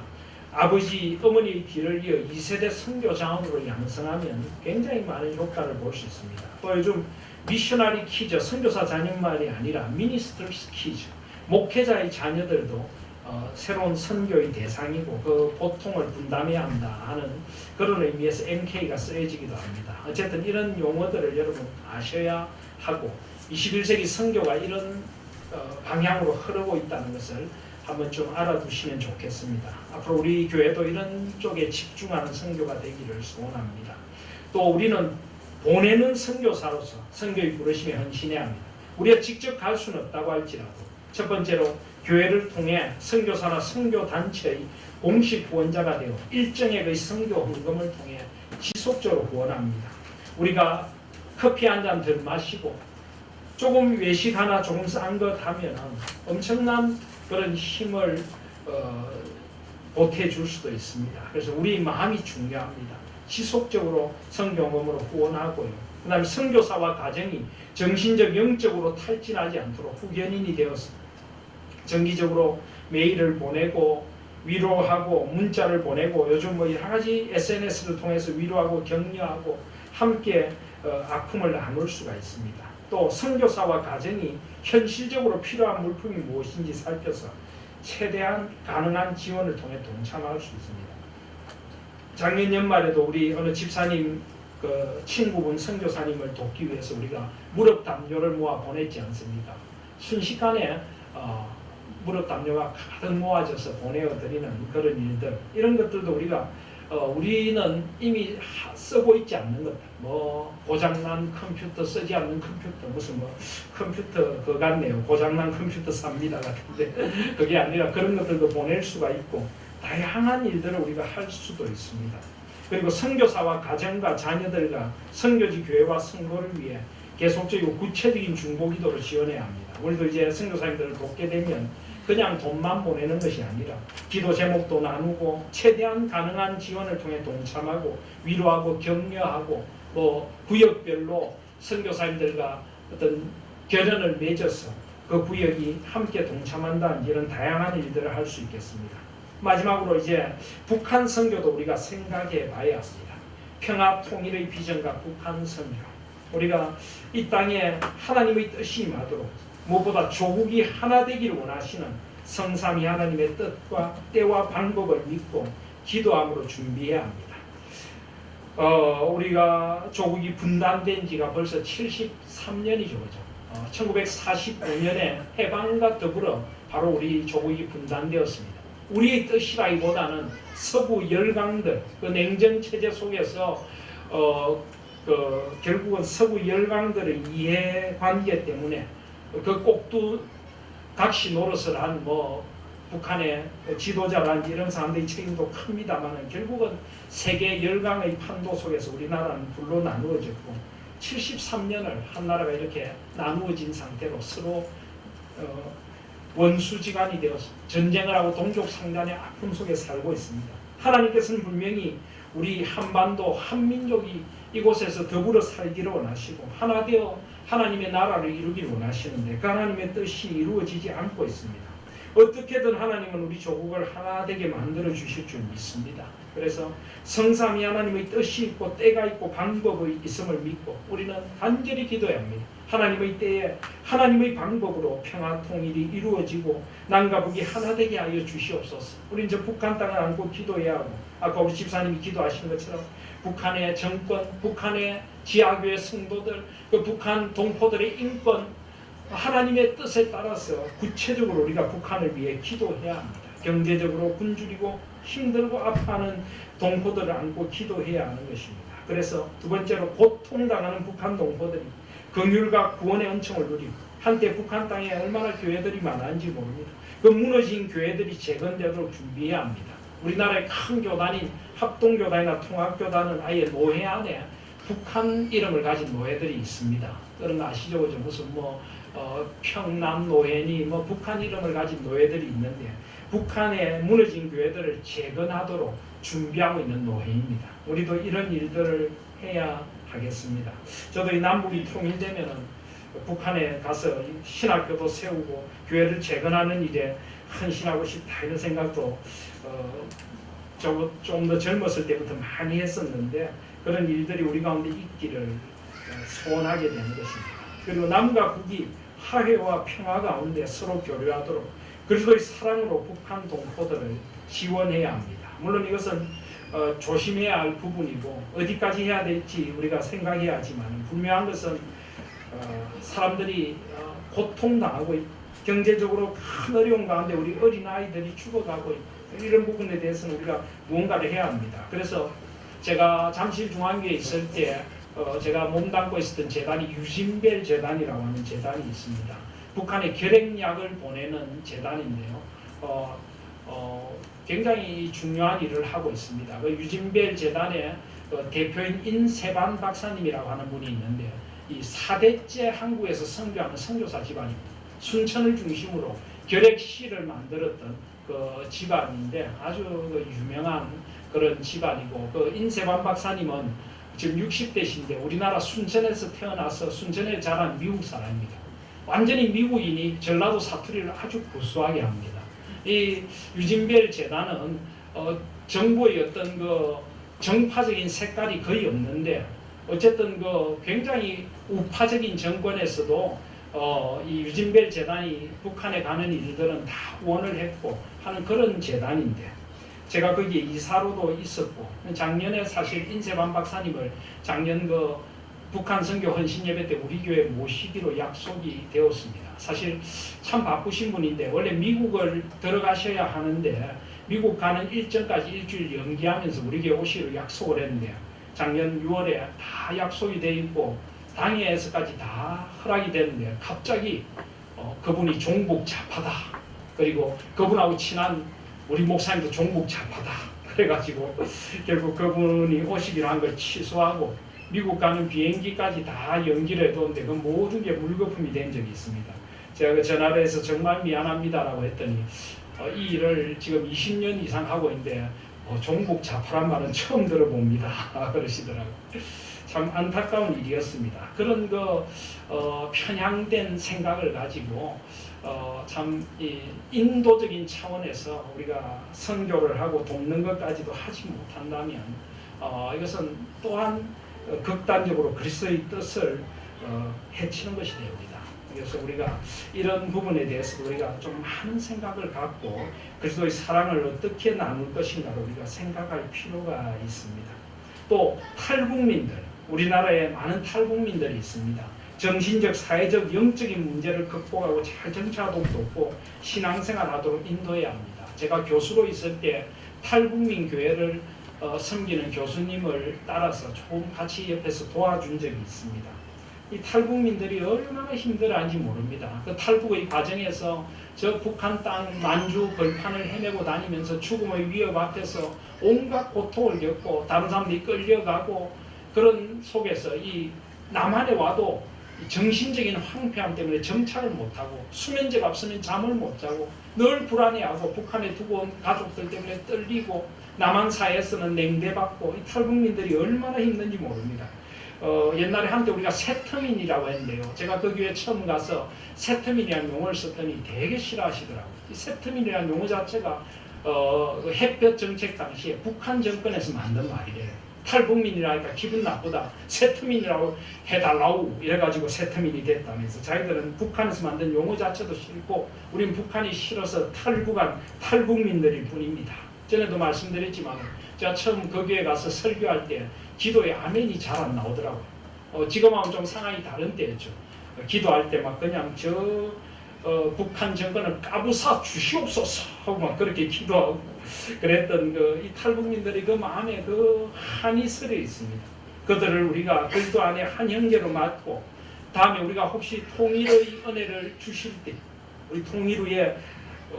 아버지, 어머니의 뒤를 이어 2세대 선교 자원으로 양성하면 굉장히 많은 효과를 볼 수 있습니다. 또 요즘 미셔너리 키즈, 선교사 자녀말이 아니라 미니스터스 키즈, 목회자의 자녀들도 새로운 선교의 대상이고 그 고통을 분담해야 한다 하는 그런 의미에서 MK가 쓰여지기도 합니다. 어쨌든 이런 용어들을 여러분 아셔야 하고 21세기 선교가 이런 방향으로 흐르고 있다는 것을 한번 좀 알아두시면 좋겠습니다. 앞으로 우리 교회도 이런 쪽에 집중하는 선교가 되기를 소원합니다. 또 우리는 보내는 선교사로서 선교의 부르심에 헌신해야 합니다. 우리가 직접 갈 수는 없다고 할지라도 첫 번째로 교회를 통해 선교사나 선교단체의 공식 후원자가 되어 일정액의 선교 헌금을 통해 지속적으로 후원합니다. 우리가 커피 한 잔 덜 마시고 조금 외식 하나 조금 싼 것 하면 엄청난 그런 힘을 보태줄 수도 있습니다. 그래서 우리 마음이 중요합니다. 지속적으로 선교금으로 후원하고요. 그 다음에 선교사와 가정이 정신적, 영적으로 탈진하지 않도록 후견인이 되어서 정기적으로 메일을 보내고 위로하고 문자를 보내고 요즘 뭐 여러 가지 SNS를 통해서 위로하고 격려하고 함께 아픔을 나눌 수가 있습니다. 또 선교사와 가정이 현실적으로 필요한 물품이 무엇인지 살펴서 최대한 가능한 지원을 통해 동참할 수 있습니다. 작년 연말에도 우리 어느 집사님 친구분 선교사님을 돕기 위해서 우리가 무릎 담요를 모아 보냈지 않습니까? 순식간에 무릎 담요가 가득 모아져서 보내어드리는 그런 일들, 이런 것들도 우리는 이미 쓰고 있지 않는 것들, 뭐 고장난 컴퓨터, 쓰지 않는 컴퓨터, 무슨 뭐 컴퓨터 그거 같네요. 고장난 컴퓨터 삽니다 같은데 그게 아니라 그런 것들도 보낼 수가 있고 다양한 일들을 우리가 할 수도 있습니다. 그리고 선교사와 가정과 자녀들과 선교지 교회와 선교를 위해 계속적이고 구체적인 중보기도를 지원해야 합니다. 우리도 이제 선교사님들을 돕게 되면 그냥 돈만 보내는 것이 아니라 기도 제목도 나누고 최대한 가능한 지원을 통해 동참하고 위로하고 격려하고 뭐 구역별로 선교사님들과 어떤 결연을 맺어서 그 구역이 함께 동참한다는 이런 다양한 일들을 할 수 있겠습니다. 마지막으로 이제 북한 선교도 우리가 생각해 봐야 합니다. 평화 통일의 비전과 북한 선교, 우리가 이 땅에 하나님의 뜻이 임하도록 무엇보다 조국이 하나 되기를 원하시는 성삼위 하나님의 뜻과 때와 방법을 믿고 기도함으로 준비해야 합니다. 우리가 조국이 분단된 지가 벌써 73년이죠. 1945년에 해방과 더불어 바로 우리 조국이 분단되었습니다. 우리의 뜻이라기보다는 서구 열강들, 그 냉정체제 속에서 결국은 서구 열강들의 이해관계 때문에 그 꼭두 각시 노릇을 한 북한의 지도자라든지 이런 사람들의 책임도 큽니다만 결국은 세계 열강의 판도 속에서 우리나라는 둘로 나누어졌고 73년을 한 나라가 이렇게 나누어진 상태로 서로 원수지간이 되어서 전쟁을 하고 동족 상잔의 아픔 속에 살고 있습니다. 하나님께서는 분명히 우리 한반도 한민족이 이곳에서 더불어 살기를 원하시고 하나 되어 하나님의 나라를 이루기를 원하시는데 그 하나님의 뜻이 이루어지지 않고 있습니다. 어떻게든 하나님은 우리 조국을 하나 되게 만들어 주실 줄 믿습니다. 그래서 성삼위 하나님의 뜻이 있고 때가 있고 방법이 있음을 믿고 우리는 간절히 기도해야 합니다. 하나님의 때에 하나님의 방법으로 평화 통일이 이루어지고 남과 북이 하나 되게 하여 주시옵소서. 우리 이제 북한 땅을 안고 기도해야 하고 아까 우리 집사님이 기도하시는 것처럼 북한의 정권, 북한의 지하교회 성도들, 그 북한 동포들의 인권, 하나님의 뜻에 따라서 구체적으로 우리가 북한을 위해 기도해야 합니다. 경제적으로 굶주리고 힘들고 아파하는 동포들을 안고 기도해야 하는 것입니다. 그래서 두 번째로 고통당하는 북한 동포들이 긍휼과 구원의 은총을 누리고 한때 북한 땅에 얼마나 교회들이 많았는지 모릅니다. 그 무너진 교회들이 재건되도록 준비해야 합니다. 우리나라의 큰 교단인 합동교단이나 통합교단은 아예 노회 안에 북한 이름을 가진 노회들이 있습니다. 그런 거 아시죠? 무슨 평남 노회니 북한 이름을 가진 노회들이 있는데 북한의 무너진 교회들을 재건하도록 준비하고 있는 노회입니다. 우리도 이런 일들을 해야 하겠습니다. 저도 이 남북이 통일되면은 북한에 가서 신학교도 세우고 교회를 재건하는 일에 헌신하고 싶다 이런 생각도 좀 더 젊었을 때부터 많이 했었는데 그런 일들이 우리 가운데 있기를 소원하게 되는 것입니다. 그리고 남과 북이 화해와 평화 가운데 서로 교류하도록 그리스도의 사랑으로 북한 동포들을 지원해야 합니다. 물론 이것은 조심해야 할 부분이고 어디까지 해야 될지 우리가 생각해야 하지만 분명한 것은 사람들이 고통당하고 경제적으로 큰 어려움 가운데 우리 어린아이들이 죽어가고 이런 부분에 대해서는 우리가 무언가를 해야 합니다. 그래서 제가 잠실중앙교회에 있을 때 제가 몸담고 있었던 재단이 유진벨 재단이라고 하는 재단이 있습니다. 북한에 결핵약을 보내는 재단인데요. 굉장히 중요한 일을 하고 있습니다. 그 유진벨 재단의 대표인 인세반 박사님이라고 하는 분이 있는데요. 이 4대째 한국에서 선교하는 선교사 집안입니다. 순천을 중심으로 결핵씨를 만들었던 그 집안인데 아주 유명한 그런 집안이고 그 인세반 박사님은 지금 60대신데 우리나라 순천에서 태어나서 순천에 자란 미국 사람입니다. 완전히 미국인이 전라도 사투리를 아주 구수하게 합니다. 이 유진벨 재단은 정부의 어떤 그 정파적인 색깔이 거의 없는데 어쨌든 그 굉장히 우파적인 정권에서도 이 유진벨 재단이 북한에 가는 일들은 다 후원을 했고 하는 그런 재단인데 제가 거기에 이사로도 있었고 작년에 사실 인세반 박사님을 작년 그 북한 선교 헌신 예배 때 우리 교회 모시기로 약속이 되었습니다. 사실 참 바쁘신 분인데 원래 미국을 들어가셔야 하는데 미국 가는 일정까지 일주일 연기하면서 우리 교회 오시기로 약속을 했는데 작년 6월에 다 약속이 돼 있고 당회에서까지 다 허락이 됐는데 갑자기 그분이 종북 좌파다. 그리고 그분하고 친한 우리 목사님도 종북 좌파다. 그래가지고 결국 그분이 오시기로 한 걸 취소하고 미국 가는 비행기까지 다 연기를 해뒀는데 그 모든 게 물거품이 된 적이 있습니다. 제가 그 전화를 해서 정말 미안합니다라고 했더니 이 일을 지금 20년 이상 하고 있는데 종북 좌파란 말은 처음 들어봅니다. 그러시더라고요. 참 안타까운 일이었습니다. 그런 편향된 생각을 가지고 참 인도적인 차원에서 우리가 선교를 하고 돕는 것까지도 하지 못한다면 이것은 또한 극단적으로 그리스도의 뜻을 해치는 것이 됩니다. 그래서 우리가 이런 부분에 대해서 우리가 좀 많은 생각을 갖고 그리스도의 사랑을 어떻게 나눌 것인가를 우리가 생각할 필요가 있습니다. 또 탈북민들, 우리나라에 많은 탈북민들이 있습니다. 정신적, 사회적, 영적인 문제를 극복하고 잘 정착하도록 돕고 신앙생활하도록 인도해야 합니다. 제가 교수로 있을 때 탈북민 교회를 섬기는 교수님을 따라서 조금 같이 옆에서 도와준 적이 있습니다. 이 탈북민들이 얼마나 힘들어하는지 모릅니다. 그 탈북의 과정에서 저 북한 땅 만주 벌판을 헤매고 다니면서 죽음의 위협 앞에서 온갖 고통을 겪고 다른 사람들이 끌려가고 그런 속에서 이 남한에 와도 정신적인 황폐함 때문에 정착을 못하고 수면제가 없으면 잠을 못 자고 늘 불안해하고 북한에 두고 온 가족들 때문에 떨리고 남한 사회에서는 냉대받고 이 탈북민들이 얼마나 힘든지 모릅니다. 옛날에 한때 우리가 세터민이라고 했는데요. 제가 그 교회 처음 가서 세터민이라는 용어를 썼더니 되게 싫어하시더라고요. 이 세터민이라는 용어 자체가 그 햇볕 정책 당시에 북한 정권에서 만든 말이래요. 탈북민이라니까 기분 나쁘다. 세트민이라고 해달라고 이래가지고 세트민이 됐다면서 자기들은 북한에서 만든 용어 자체도 싫고 우린 북한이 싫어서 탈북한 탈북민들일 뿐입니다. 전에도 말씀드렸지만 제가 처음 거기에 가서 설교할 때 기도에 아멘이 잘 안 나오더라고요. 지금하고는 좀 상황이 다른 때였죠. 기도할 때 막 그냥 북한 정권을 까부사 주시옵소서 하고 막 그렇게 기도하고 그랬던 이 탈북민들이 그 마음에 그 한이 서려 있습니다. 그들을 우리가 그리스도 안에 한 형제로 맡고 다음에 우리가 혹시 통일의 은혜를 주실 때 우리 통일 후에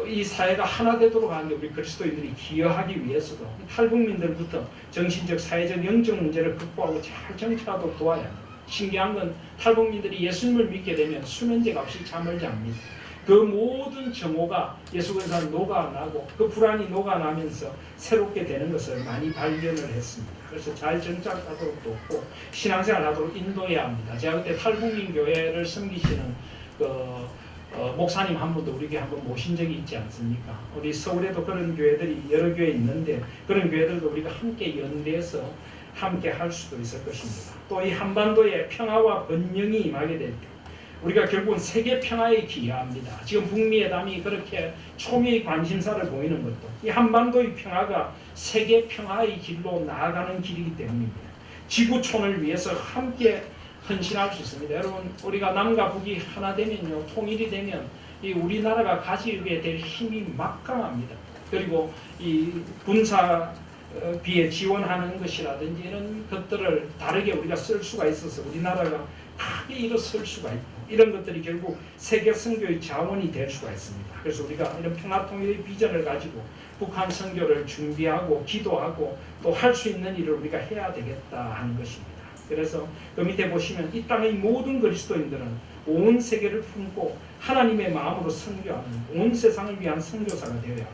이 사회가 하나 되도록 하는데 우리 그리스도인들이 기여하기 위해서도 탈북민들부터 정신적, 사회적, 영적 문제를 극복하고 잘 정치하도록 도와야 합니다. 신기한 건 탈북민들이 예수님을 믿게 되면 수면제가 없이 잠을 잡니다. 그 모든 정오가 예수 그리스도 녹아나고 그 불안이 녹아나면서 새롭게 되는 것을 많이 발견을 했습니다. 그래서 잘 정착하도록 돕고 신앙생활 하도록 인도해야 합니다. 제가 그때 탈북민 교회를 섬기시는 목사님 한 분도 우리 교회 한번 모신 적이 있지 않습니까? 우리 서울에도 그런 교회들이 여러 교회 있는데 그런 교회들도 우리가 함께 연대해서 함께 할 수도 있을 것입니다. 또 이 한반도에 평화와 번영이 임하게 될 때 우리가 결국은 세계 평화에 기여합니다. 지금 북미회담이 그렇게 초미의 관심사를 보이는 것도 이 한반도의 평화가 세계 평화의 길로 나아가는 길이기 때문입니다. 지구촌을 위해서 함께 헌신할 수 있습니다. 여러분 우리가 남과 북이 하나 되면요 통일이 되면 이 우리나라가 가지게 될 힘이 막강합니다. 그리고 이 군사비에 지원하는 것이라든지 이런 것들을 다르게 우리가 쓸 수가 있어서 우리나라가 크게 일어설 수가 있고 이런 것들이 결국 세계 선교의 자원이 될 수가 있습니다. 그래서 우리가 이런 평화통일의 비전을 가지고 북한 선교를 준비하고 기도하고 또 할 수 있는 일을 우리가 해야 되겠다 하는 것입니다. 그래서 그 밑에 보시면 이 땅의 모든 그리스도인들은 온 세계를 품고 하나님의 마음으로 선교하는 온 세상을 위한 선교사가 되어야 합니다.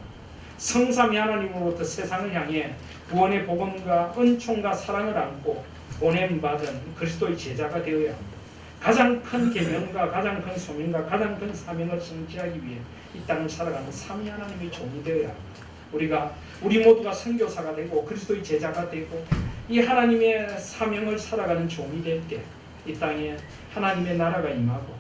성삼위 하나님으로부터 세상을 향해 구원의 복음과 은총과 사랑을 안고 보냄받은 그리스도의 제자가 되어야 합니다. 가장 큰 계명과 가장 큰 소명과 가장 큰 사명을 성취하기 위해 이 땅을 살아가는 삼위 하나님의 종이 되어야 합니다. 우리 모두가 선교사가 되고 그리스도의 제자가 되고 이 하나님의 사명을 살아가는 종이 될 때 이 땅에 하나님의 나라가 임하고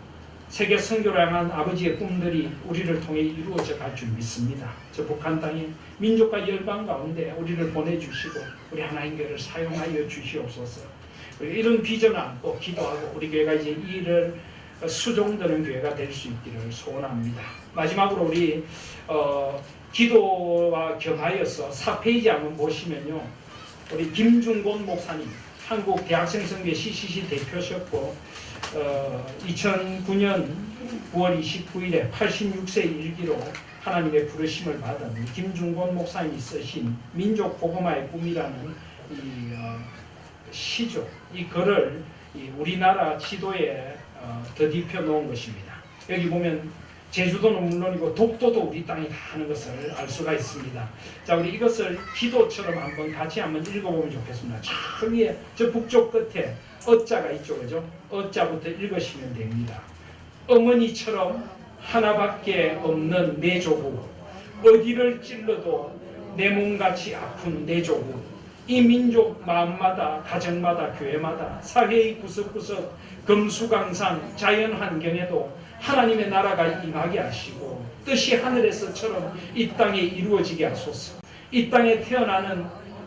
세계 선교를 향한 아버지의 꿈들이 우리를 통해 이루어져 갈 줄 믿습니다. 저 북한 땅에 민족과 열방 가운데 우리를 보내주시고 우리 하나님께를 사용하여 주시옵소서. 이런 비전을 안고 기도하고 우리 교회가 이제 이 일을 수종드는 교회가 될 수 있기를 소원합니다. 마지막으로 우리 기도와 겹하여서 4페이지 한번 보시면요. 우리 김중곤 목사님 한국 대학생 선교회 CCC 대표셨고 2009년 9월 29일에 86세 일기로 하나님의 부르심을 받은 김중곤 목사님이 쓰신 민족 복음화의 꿈이라는 이 시죠. 이 글을 우리나라 지도에 덧입혀 놓은 것입니다. 여기 보면 제주도는 물론이고 독도도 우리 땅에 가는 것을 알 수가 있습니다. 자, 우리 이것을 기도처럼 같이 한번 읽어보면 좋겠습니다. 저 위에 저 북쪽 끝에 어자가 있죠, 그죠? 어자부터 읽으시면 됩니다. 어머니처럼 하나밖에 없는 내 조국, 어디를 찔러도 내 몸같이 아픈 내 조국, 이 민족 마음마다, 가정마다, 교회마다, 사회의 구석구석, 금수강산, 자연환경에도 하나님의 나라가 임하게 하시고 뜻이 하늘에서처럼 이 땅에 이루어지게 하소서. 이 땅에 태어나는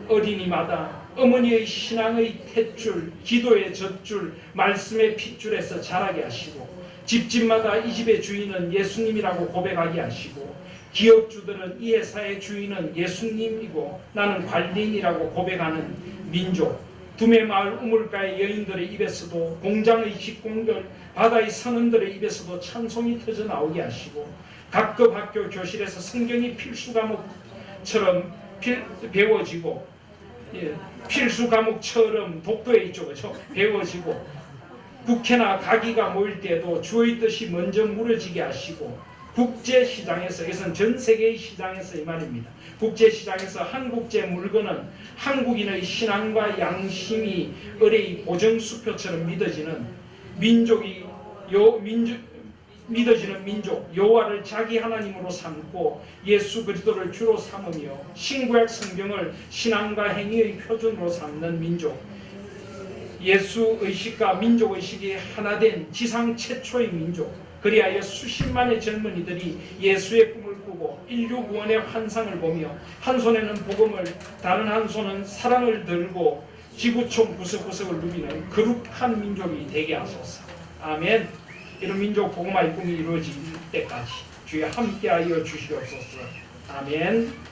어린이마다 어머니의 신앙의 탯줄, 기도의 젖줄, 말씀의 핏줄에서 자라게 하시고 집집마다 이 집의 주인은 예수님이라고 고백하게 하시고 기업주들은 이 회사의 주인은 예수님이고 나는 관리인이라고 고백하는 민족, 두메마을 우물가의 여인들의 입에서도 공장의 직공들, 바다의 선원들의 입에서도 찬송이 터져 나오게 하시고 각급 학교 교실에서 성경이 필수 과목처럼 배워지고 필수 과목처럼 독도에 있죠, 그렇죠? 배워지고 국회나 가기가 모일 때도 주의 뜻이 먼저 무너지게 하시고 국제시장에서, 이것은 전 세계의 시장에서 이 말입니다. 국제시장에서 한국제 물건은 한국인의 신앙과 양심이 을의 보정수표처럼 믿어지는 믿어지는 민족, 여호와를 자기 하나님으로 삼고 예수 그리스도를 주로 삼으며 신구약 성경을 신앙과 행위의 표준으로 삼는 민족, 예수 의식과 민족 의식이 하나된 지상 최초의 민족, 그리하여 수십만의 젊은이들이 예수의 꿈을 꾸고 인류 구원의 환상을 보며 한 손에는 복음을, 다른 한 손은 사랑을 들고 지구촌 구석구석을 누비는 거룩한 민족이 되게 하소서. 아멘. 이런 민족 복음화의 꿈이 이루어질 때까지 주여 함께하여 주시옵소서. 아멘.